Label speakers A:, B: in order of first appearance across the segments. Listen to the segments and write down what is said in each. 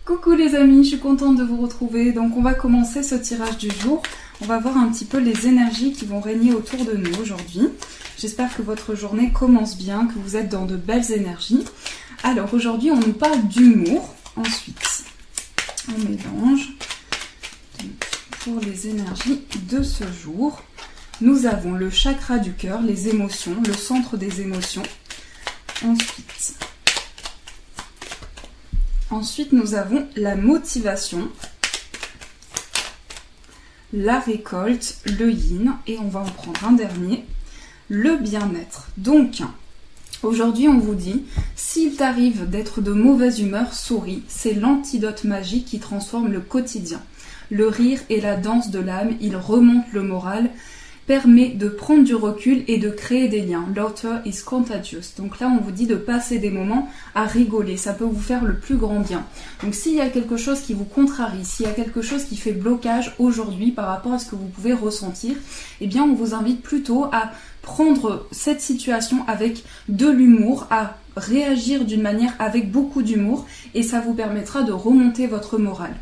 A: Coucou les amis, je suis contente de vous retrouver. Donc on va commencer ce tirage du jour. On va voir un petit peu les énergies qui vont régner autour de nous aujourd'hui. J'espère que votre journée commence bien, que vous êtes dans de belles énergies. Alors aujourd'hui on nous parle d'humour. Ensuite on mélange. Donc, pour les énergies de ce jour, nous avons le chakra du cœur, les émotions, le centre des émotions. Ensuite, nous avons la motivation, la récolte, le yin, et on va en prendre un dernier, le bien-être. Donc, aujourd'hui, on vous dit, s'il t'arrive d'être de mauvaise humeur, souris, c'est l'antidote magique qui transforme le quotidien. Le rire et la danse de l'âme, il remonte le moral, permet de prendre du recul et de créer des liens. Laughter is contagious. Donc là, on vous dit de passer des moments à rigoler. Ça peut vous faire le plus grand bien. Donc s'il y a quelque chose qui vous contrarie, s'il y a quelque chose qui fait blocage aujourd'hui par rapport à ce que vous pouvez ressentir, eh bien, on vous invite plutôt à prendre cette situation avec de l'humour, à réagir d'une manière avec beaucoup d'humour et ça vous permettra de remonter votre morale.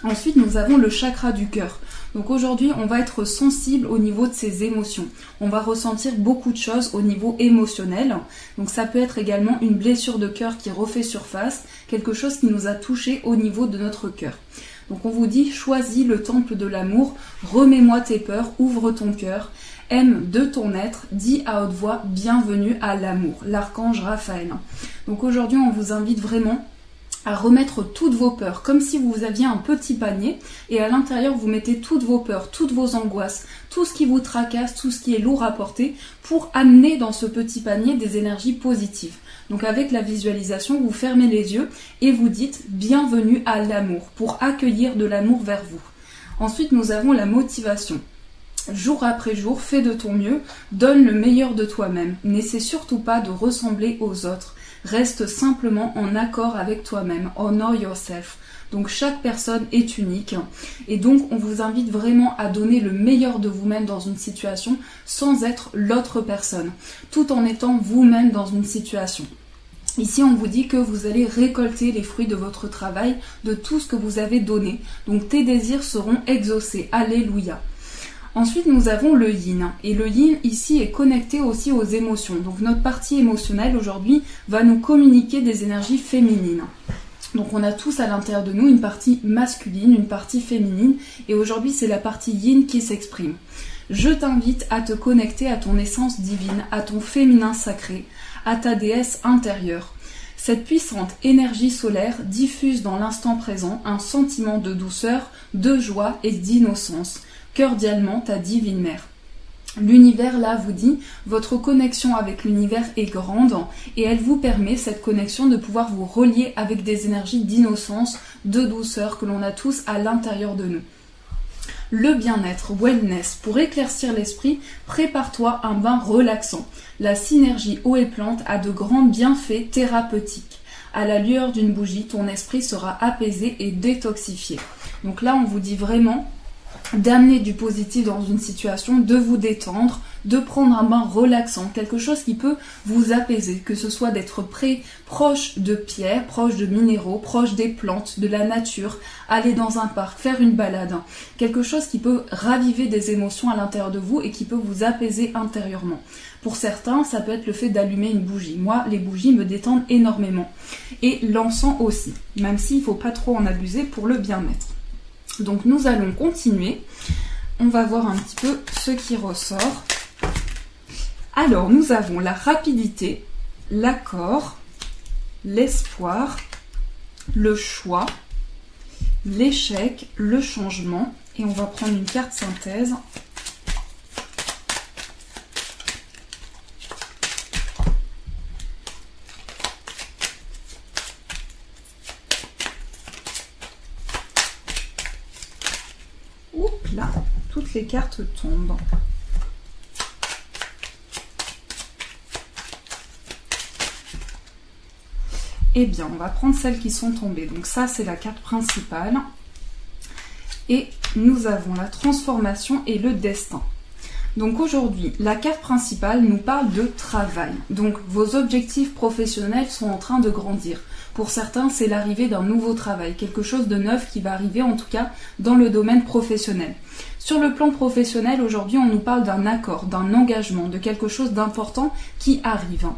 A: Ensuite, nous avons le chakra du cœur. Donc aujourd'hui, on va être sensible au niveau de ses émotions. On va ressentir beaucoup de choses au niveau émotionnel. Donc ça peut être également une blessure de cœur qui refait surface, quelque chose qui nous a touché au niveau de notre cœur. Donc on vous dit, choisis le temple de l'amour, remets-moi tes peurs, ouvre ton cœur, aime de ton être, dis à haute voix, bienvenue à l'amour, l'archange Raphaël. Donc aujourd'hui, on vous invite vraiment à remettre toutes vos peurs, comme si vous aviez un petit panier et à l'intérieur vous mettez toutes vos peurs, toutes vos angoisses, tout ce qui vous tracasse, tout ce qui est lourd à porter pour amener dans ce petit panier des énergies positives. Donc avec la visualisation, vous fermez les yeux et vous dites bienvenue à l'amour pour accueillir de l'amour vers vous. Ensuite, nous avons la motivation. Jour après jour, fais de ton mieux, donne le meilleur de toi-même. N'essaie surtout pas de ressembler aux autres. Reste simplement en accord avec toi-même. Honor yourself. Donc chaque personne est unique. Et donc on vous invite vraiment à donner le meilleur de vous-même dans une situation sans être l'autre personne. Tout en étant vous-même dans une situation. Ici, on vous dit que vous allez récolter les fruits de votre travail, de tout ce que vous avez donné. Donc tes désirs seront exaucés. Alléluia. Ensuite, nous avons le yin. Et le yin, ici, est connecté aussi aux émotions. Donc, notre partie émotionnelle, aujourd'hui, va nous communiquer des énergies féminines. Donc, on a tous à l'intérieur de nous une partie masculine, une partie féminine. Et aujourd'hui, c'est la partie yin qui s'exprime. Je t'invite à te connecter à ton essence divine, à ton féminin sacré, à ta déesse intérieure. Cette puissante énergie solaire diffuse dans l'instant présent un sentiment de douceur, de joie et d'innocence. Cordialement, ta divine mère. L'univers là vous dit, votre connexion avec l'univers est grande et elle vous permet, cette connexion, de pouvoir vous relier avec des énergies d'innocence, de douceur que l'on a tous à l'intérieur de nous. Le bien-être, wellness, pour éclaircir l'esprit, prépare-toi un bain relaxant. La synergie eau et plante a de grands bienfaits thérapeutiques. À la lueur d'une bougie, ton esprit sera apaisé et détoxifié. Donc là, on vous dit vraiment d'amener du positif dans une situation, de vous détendre, de prendre un bain relaxant, quelque chose qui peut vous apaiser, que ce soit d'être proche de pierres, proche de minéraux, proche des plantes, de la nature, aller dans un parc, faire une balade, quelque chose qui peut raviver des émotions à l'intérieur de vous et qui peut vous apaiser intérieurement. Pour certains, ça peut être le fait d'allumer une bougie. Moi, les bougies me détendent énormément. Et l'encens aussi, même s'il ne faut pas trop en abuser pour le bien-être. Donc nous allons continuer, on va voir un petit peu ce qui ressort. Alors nous avons la rapidité, l'accord, l'espoir, le choix, l'échec, le changement. Et on va prendre une carte synthèse. Là, toutes les cartes tombent. Eh bien, on va prendre celles qui sont tombées. Donc ça, c'est la carte principale. Et nous avons la transformation et le destin. Donc aujourd'hui, la carte principale nous parle de travail. Donc vos objectifs professionnels sont en train de grandir. Pour certains, c'est l'arrivée d'un nouveau travail, quelque chose de neuf qui va arriver en tout cas dans le domaine professionnel. Sur le plan professionnel, aujourd'hui, on nous parle d'un accord, d'un engagement, de quelque chose d'important qui arrive.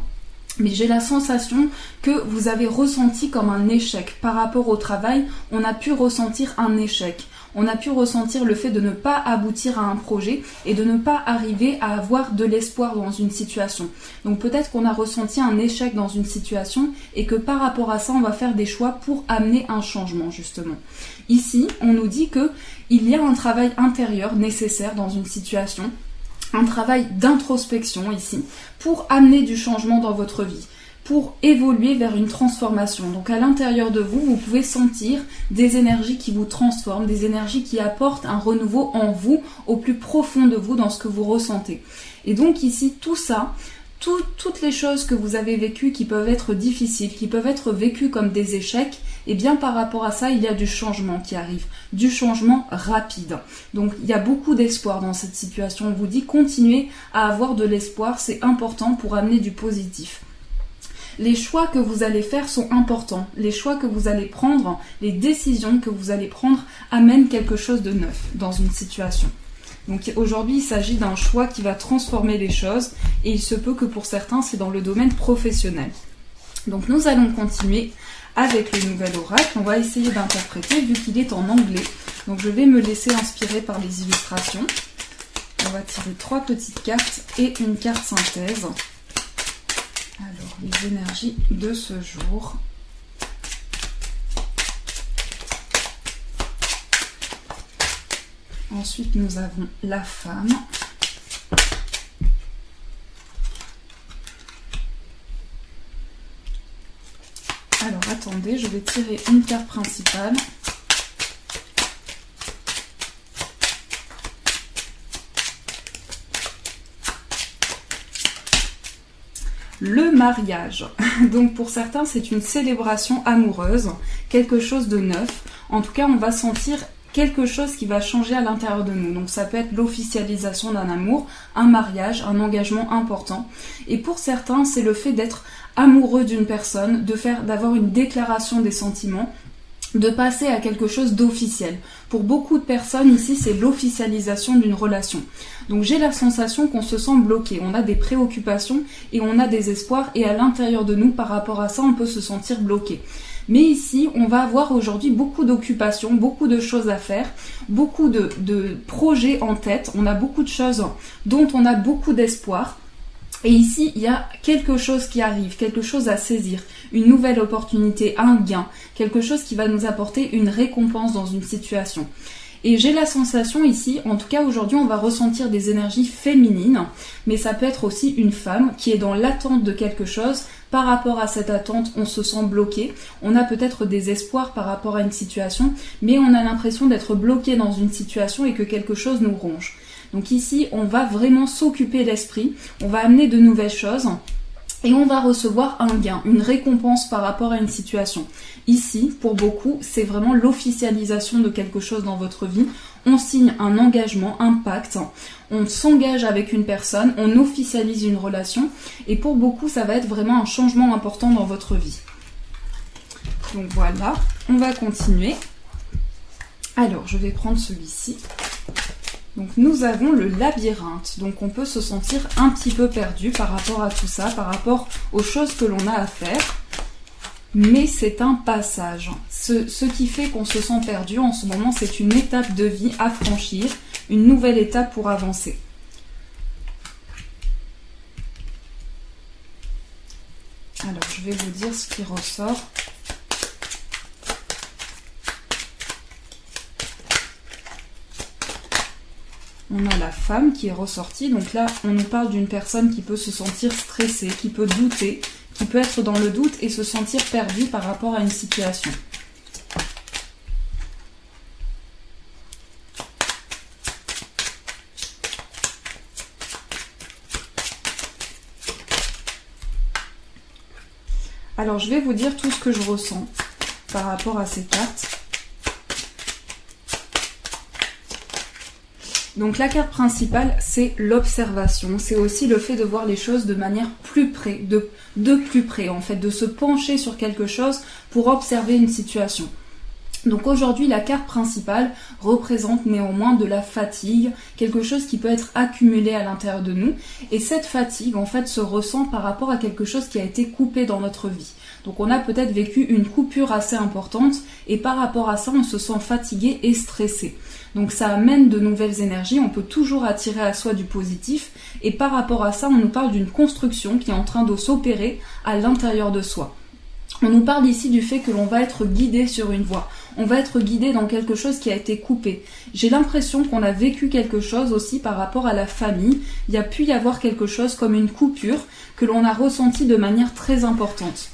A: Mais j'ai la sensation que vous avez ressenti comme un échec. Par rapport au travail, on a pu ressentir un échec. On a pu ressentir le fait de ne pas aboutir à un projet et de ne pas arriver à avoir de l'espoir dans une situation. Donc peut-être qu'on a ressenti un échec dans une situation et que par rapport à ça, on va faire des choix pour amener un changement justement. Ici, on nous dit que il y a un travail intérieur nécessaire dans une situation, un travail d'introspection ici, pour amener du changement dans votre vie, pour évoluer vers une transformation. Donc à l'intérieur de vous, vous pouvez sentir des énergies qui vous transforment, des énergies qui apportent un renouveau en vous, au plus profond de vous, dans ce que vous ressentez. Et donc ici, tout ça, toutes les choses que vous avez vécues qui peuvent être difficiles, qui peuvent être vécues comme des échecs, et bien par rapport à ça, il y a du changement qui arrive, du changement rapide. Donc il y a beaucoup d'espoir dans cette situation. On vous dit continuez à avoir de l'espoir, c'est important pour amener du positif. Les choix que vous allez faire sont importants. Les choix que vous allez prendre, les décisions que vous allez prendre amènent quelque chose de neuf dans une situation. Donc aujourd'hui, il s'agit d'un choix qui va transformer les choses et il se peut que pour certains, c'est dans le domaine professionnel. Donc nous allons continuer avec le nouvel oracle. On va essayer d'interpréter vu qu'il est en anglais. Donc je vais me laisser inspirer par les illustrations. On va tirer 3 petites cartes et une carte synthèse. Alors, les énergies de ce jour. Ensuite, nous avons la femme. Alors, attendez, je vais tirer une carte principale. Le mariage. Donc pour certains, c'est une célébration amoureuse, quelque chose de neuf. En tout cas, on va sentir quelque chose qui va changer à l'intérieur de nous. Donc ça peut être l'officialisation d'un amour, un mariage, un engagement important. Et pour certains, c'est le fait d'être amoureux d'une personne, d'avoir une déclaration des sentiments, de passer à quelque chose d'officiel. Pour beaucoup de personnes ici, c'est l'officialisation d'une relation. Donc j'ai la sensation qu'on se sent bloqué, on a des préoccupations et on a des espoirs et à l'intérieur de nous, par rapport à ça, on peut se sentir bloqué. Mais ici, on va avoir aujourd'hui beaucoup d'occupations, beaucoup de choses à faire, beaucoup de projets en tête, on a beaucoup de choses dont on a beaucoup d'espoir. Et ici, il y a quelque chose qui arrive, quelque chose à saisir, une nouvelle opportunité, un gain, quelque chose qui va nous apporter une récompense dans une situation. Et j'ai la sensation ici, en tout cas aujourd'hui, on va ressentir des énergies féminines, mais ça peut être aussi une femme qui est dans l'attente de quelque chose. Par rapport à cette attente, on se sent bloqué. On a peut-être des espoirs par rapport à une situation, mais on a l'impression d'être bloqué dans une situation et que quelque chose nous ronge. Donc ici, on va vraiment s'occuper l'esprit, on va amener de nouvelles choses et on va recevoir un gain, une récompense par rapport à une situation. Ici, pour beaucoup, c'est vraiment l'officialisation de quelque chose dans votre vie. On signe un engagement, un pacte, on s'engage avec une personne, on officialise une relation et pour beaucoup, ça va être vraiment un changement important dans votre vie. Donc voilà, on va continuer. Alors, je vais prendre celui-ci. Donc nous avons le labyrinthe, donc on peut se sentir un petit peu perdu par rapport à tout ça, par rapport aux choses que l'on a à faire, mais c'est un passage. Ce qui fait qu'on se sent perdu en ce moment, c'est une étape de vie à franchir, une nouvelle étape pour avancer. Alors je vais vous dire ce qui ressort. On a la femme qui est ressortie, donc là on nous parle d'une personne qui peut se sentir stressée, qui peut douter, qui peut être dans le doute et se sentir perdue par rapport à une situation. Alors je vais vous dire tout ce que je ressens par rapport à ces cartes. Donc la carte principale, c'est l'observation. C'est aussi le fait de voir les choses de manière plus près, de plus près en fait, de se pencher sur quelque chose pour observer une situation. Donc aujourd'hui, la carte principale représente néanmoins de la fatigue, quelque chose qui peut être accumulé à l'intérieur de nous. Et cette fatigue, en fait, se ressent par rapport à quelque chose qui a été coupé dans notre vie. Donc on a peut-être vécu une coupure assez importante et par rapport à ça, on se sent fatigué et stressé. Donc ça amène de nouvelles énergies, on peut toujours attirer à soi du positif et par rapport à ça, on nous parle d'une construction qui est en train de s'opérer à l'intérieur de soi. On nous parle ici du fait que l'on va être guidé sur une voie. On va être guidé dans quelque chose qui a été coupé. J'ai l'impression qu'on a vécu quelque chose aussi par rapport à la famille. Il y a pu y avoir quelque chose comme une coupure que l'on a ressenti de manière très importante.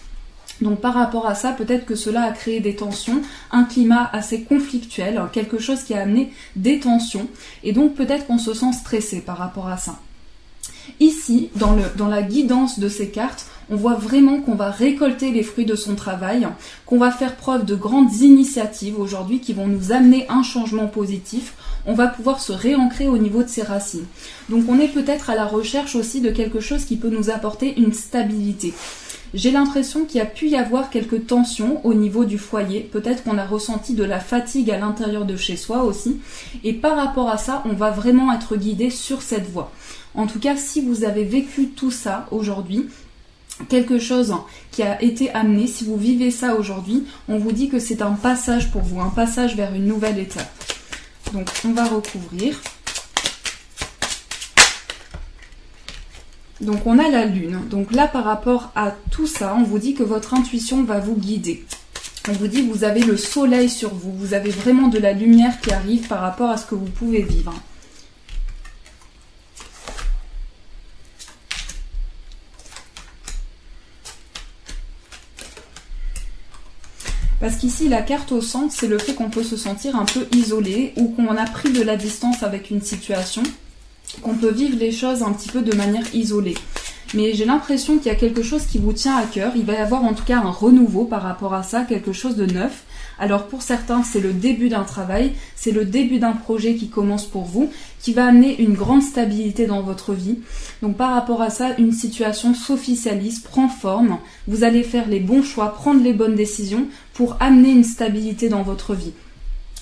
A: Donc par rapport à ça, peut-être que cela a créé des tensions, un climat assez conflictuel, quelque chose qui a amené des tensions, et donc peut-être qu'on se sent stressé par rapport à ça. Ici, dans la guidance de ces cartes, on voit vraiment qu'on va récolter les fruits de son travail, qu'on va faire preuve de grandes initiatives aujourd'hui qui vont nous amener un changement positif. On va pouvoir se réancrer au niveau de ses racines. Donc on est peut-être à la recherche aussi de quelque chose qui peut nous apporter une stabilité. J'ai l'impression qu'il y a pu y avoir quelques tensions au niveau du foyer. Peut-être qu'on a ressenti de la fatigue à l'intérieur de chez soi aussi. Et par rapport à ça, on va vraiment être guidé sur cette voie. En tout cas, si vous avez vécu tout ça aujourd'hui, quelque chose qui a été amené, si vous vivez ça aujourd'hui, on vous dit que c'est un passage pour vous, un passage vers une nouvelle étape. Donc, on va recouvrir. Donc on a la lune. Donc là par rapport à tout ça, on vous dit que votre intuition va vous guider. On vous dit que vous avez le soleil sur vous. Vous avez vraiment de la lumière qui arrive par rapport à ce que vous pouvez vivre. Parce qu'ici, la carte au centre, c'est le fait qu'on peut se sentir un peu isolé ou qu'on a pris de la distance avec une situation, qu'on peut vivre les choses un petit peu de manière isolée. Mais j'ai l'impression qu'il y a quelque chose qui vous tient à cœur. Il va y avoir en tout cas un renouveau par rapport à ça, quelque chose de neuf. Alors pour certains, c'est le début d'un travail, c'est le début d'un projet qui commence pour vous, qui va amener une grande stabilité dans votre vie. Donc par rapport à ça, une situation s'officialise, prend forme. Vous allez faire les bons choix, prendre les bonnes décisions pour amener une stabilité dans votre vie.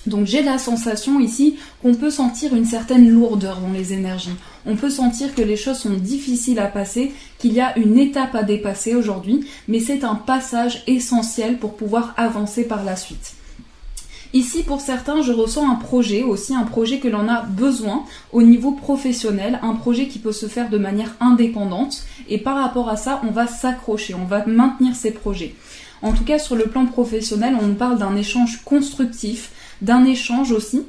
A: Donc j'ai la sensation ici qu'on peut sentir une certaine lourdeur dans les énergies. On peut sentir que les choses sont difficiles à passer, qu'il y a une étape à dépasser aujourd'hui, mais c'est un passage essentiel pour pouvoir avancer par la suite. Ici, pour certains, je ressens un projet aussi, un projet que l'on a besoin au niveau professionnel, un projet qui peut se faire de manière indépendante, et par rapport à ça, on va s'accrocher, on va maintenir ces projets. En tout cas, sur le plan professionnel, on nous parle d'un échange constructif, d'un échange aussi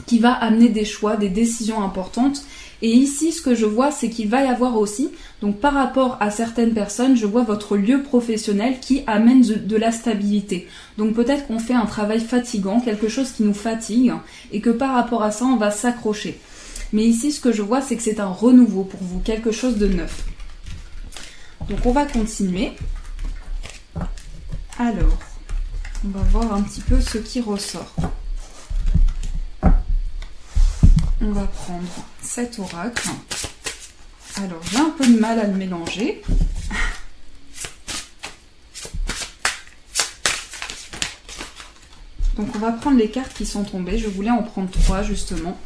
A: qui va amener des choix, des décisions importantes. Et ici, ce que je vois, c'est qu'il va y avoir aussi, donc par rapport à certaines personnes, je vois votre lieu professionnel qui amène de la stabilité. Donc peut-être qu'on fait un travail fatigant, quelque chose qui nous fatigue, et que par rapport à ça, on va s'accrocher. Mais ici, ce que je vois, c'est que c'est un renouveau pour vous, quelque chose de neuf. Donc on va continuer. Alors, on va voir un petit peu ce qui ressort. On va prendre cet oracle. Alors, j'ai un peu de mal à le mélanger. Donc, on va prendre les cartes qui sont tombées. Je voulais en prendre 3, justement.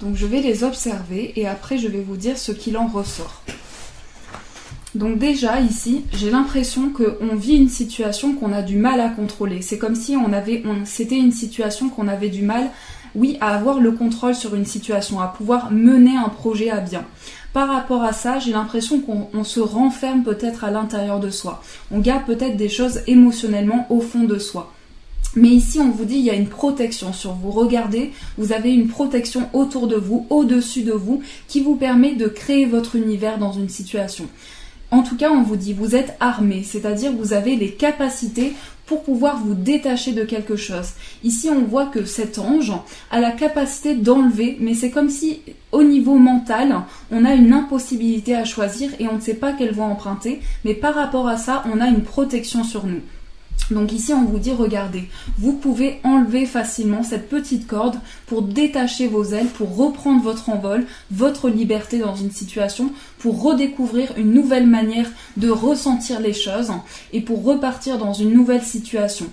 A: Donc, je vais les observer et après, je vais vous dire ce qu'il en ressort. Donc déjà ici, j'ai l'impression qu'on vit une situation qu'on a du mal à contrôler. C'est comme si c'était une situation qu'on avait du mal, oui, à avoir le contrôle sur une situation, à pouvoir mener un projet à bien. Par rapport à ça, j'ai l'impression qu'on se renferme peut-être à l'intérieur de soi. On garde peut-être des choses émotionnellement au fond de soi. Mais ici, on vous dit, il y a une protection sur vous. Regardez, vous avez une protection autour de vous, au-dessus de vous, qui vous permet de créer votre univers dans une situation. En tout cas, on vous dit, vous êtes armé, c'est-à-dire vous avez les capacités pour pouvoir vous détacher de quelque chose. Ici, on voit que cet ange a la capacité d'enlever, mais c'est comme si, au niveau mental, on a une impossibilité à choisir et on ne sait pas quelle voie emprunter, mais par rapport à ça, on a une protection sur nous. Donc ici on vous dit regardez, vous pouvez enlever facilement cette petite corde pour détacher vos ailes, pour reprendre votre envol, votre liberté dans une situation, pour redécouvrir une nouvelle manière de ressentir les choses et pour repartir dans une nouvelle situation.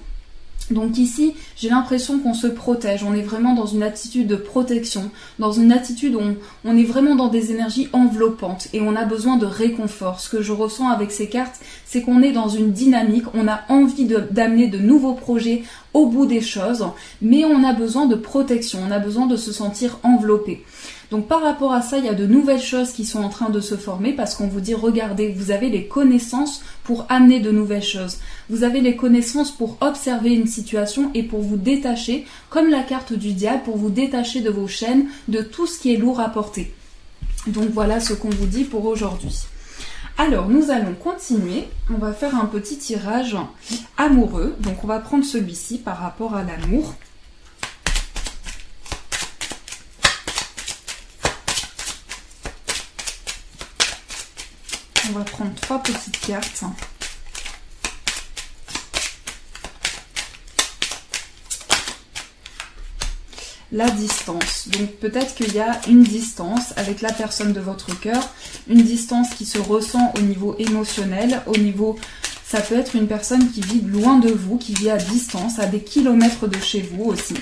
A: Donc ici, j'ai l'impression qu'on se protège, on est vraiment dans une attitude de protection, dans une attitude où on est vraiment dans des énergies enveloppantes et on a besoin de réconfort. Ce que je ressens avec ces cartes, c'est qu'on est dans une dynamique, on a envie d'amener de nouveaux projets au bout des choses, mais on a besoin de protection, on a besoin de se sentir enveloppé. Donc par rapport à ça, il y a de nouvelles choses qui sont en train de se former parce qu'on vous dit regardez, vous avez les connaissances pour amener de nouvelles choses. Vous avez les connaissances pour observer une situation et pour vous détacher, comme la carte du diable, pour vous détacher de vos chaînes, de tout ce qui est lourd à porter. Donc voilà ce qu'on vous dit pour aujourd'hui. Alors nous allons continuer, on va faire un petit tirage amoureux. Donc on va prendre celui-ci par rapport à l'amour. On va prendre 3 petites cartes. La distance. Donc peut-être qu'il y a une distance avec la personne de votre cœur, une distance qui se ressent au niveau émotionnel, ça peut être une personne qui vit loin de vous, qui vit à distance, à des kilomètres de chez vous aussi.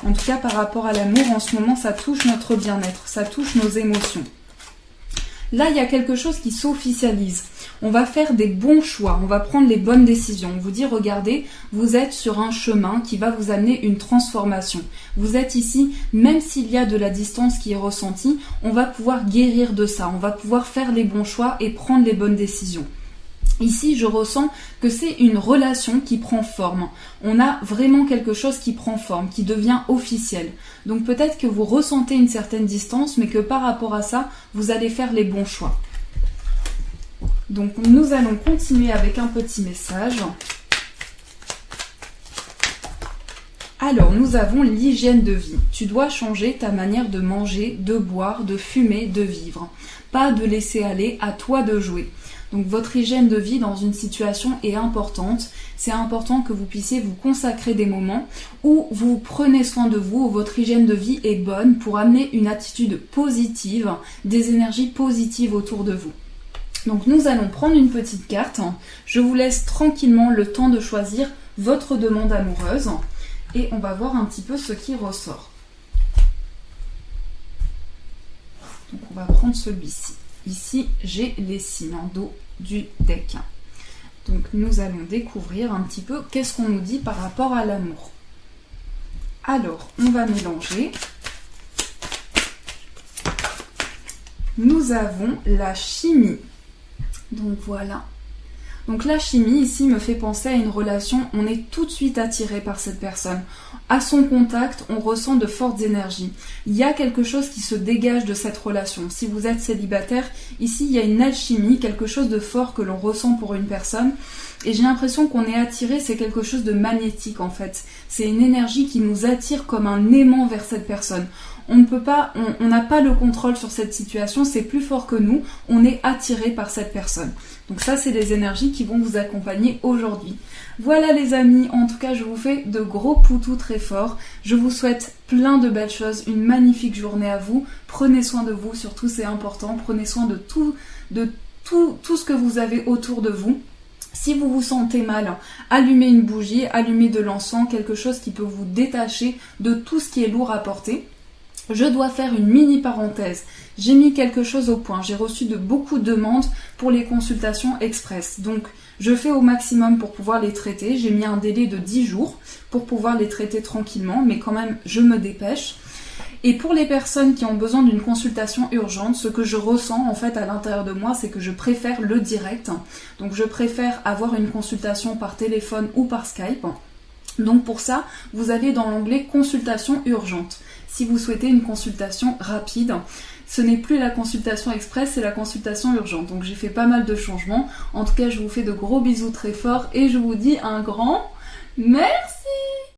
A: En tout cas, par rapport à l'amour, en ce moment, ça touche notre bien-être, ça touche nos émotions. Là, il y a quelque chose qui s'officialise. On va faire des bons choix, on va prendre les bonnes décisions. On vous dit, regardez, vous êtes sur un chemin qui va vous amener une transformation. Vous êtes ici, même s'il y a de la distance qui est ressentie, on va pouvoir guérir de ça, on va pouvoir faire les bons choix et prendre les bonnes décisions. Ici, je ressens que c'est une relation qui prend forme. On a vraiment quelque chose qui prend forme, qui devient officiel. Donc peut-être que vous ressentez une certaine distance, mais que par rapport à ça, vous allez faire les bons choix. Donc nous allons continuer avec un petit message. Alors, nous avons l'hygiène de vie. Tu dois changer ta manière de manger, de boire, de fumer, de vivre. Pas de laisser aller, à toi de jouer. Donc votre hygiène de vie dans une situation est importante. C'est important que vous puissiez vous consacrer des moments où vous prenez soin de vous, où votre hygiène de vie est bonne pour amener une attitude positive, des énergies positives autour de vous. Donc nous allons prendre une petite carte. Je vous laisse tranquillement le temps de choisir votre demande amoureuse et on va voir un petit peu ce qui ressort. Donc on va prendre celui-ci. Ici, j'ai les signes en dos du deck. Donc, nous allons découvrir un petit peu qu'est-ce qu'on nous dit par rapport à l'amour. Alors, on va mélanger. Nous avons la chimie. Donc, voilà. Donc, la chimie, ici, me fait penser à une relation. On est tout de suite attiré par cette personne. À son contact, on ressent de fortes énergies. Il y a quelque chose qui se dégage de cette relation. Si vous êtes célibataire, ici, il y a une alchimie, quelque chose de fort que l'on ressent pour une personne. Et j'ai l'impression qu'on est attiré, c'est quelque chose de magnétique, en fait. C'est une énergie qui nous attire comme un aimant vers cette personne. On ne peut pas, on n'a pas le contrôle sur cette situation, c'est plus fort que nous, on est attiré par cette personne. Donc ça, c'est des énergies qui vont vous accompagner aujourd'hui. Voilà les amis, en tout cas, je vous fais de gros poutous très forts. Je vous souhaite plein de belles choses, une magnifique journée à vous. Prenez soin de vous, surtout c'est important. Prenez soin de tout ce que vous avez autour de vous. Si vous vous sentez mal, allumez une bougie, allumez de l'encens, quelque chose qui peut vous détacher de tout ce qui est lourd à porter. Je dois faire une mini parenthèse. J'ai mis quelque chose au point. J'ai reçu beaucoup de demandes pour les consultations express. Donc, je fais au maximum pour pouvoir les traiter. J'ai mis un délai de 10 jours pour pouvoir les traiter tranquillement, mais quand même, je me dépêche. Et pour les personnes qui ont besoin d'une consultation urgente, ce que je ressens en fait à l'intérieur de moi, c'est que je préfère le direct. Donc, je préfère avoir une consultation par téléphone ou par Skype. Donc, pour ça, vous allez dans l'onglet consultation urgente. Si vous souhaitez une consultation rapide, ce n'est plus la consultation express, c'est la consultation urgente. Donc j'ai fait pas mal de changements. En tout cas, je vous fais de gros bisous très forts et je vous dis un grand merci.